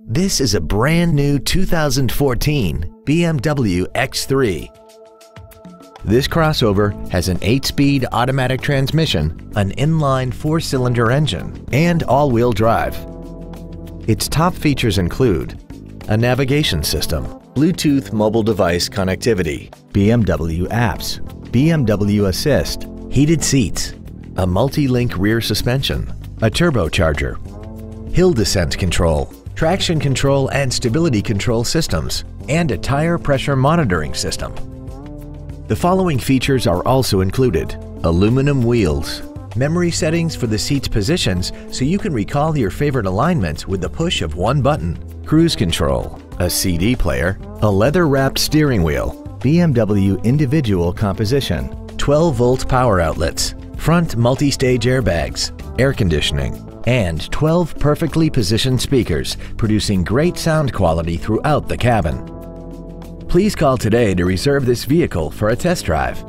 This is a brand new 2014 BMW X3. This crossover has an 8-speed automatic transmission, an inline 4-cylinder engine, and all-wheel drive. Its top features include a navigation system, Bluetooth mobile device connectivity, BMW apps, BMW Assist, heated seats, a multi-link rear suspension, a turbocharger, hill descent control, traction control and stability control systems, and a tire pressure monitoring system. The following features are also included: aluminum wheels, memory settings for the seat's positions so you can recall your favorite alignments with the push of one button, cruise control, a CD player, a leather-wrapped steering wheel, BMW individual composition, 12-volt power outlets, front multi-stage airbags, air conditioning, and 12 perfectly positioned speakers, producing great sound quality throughout the cabin. Please call today to reserve this vehicle for a test drive.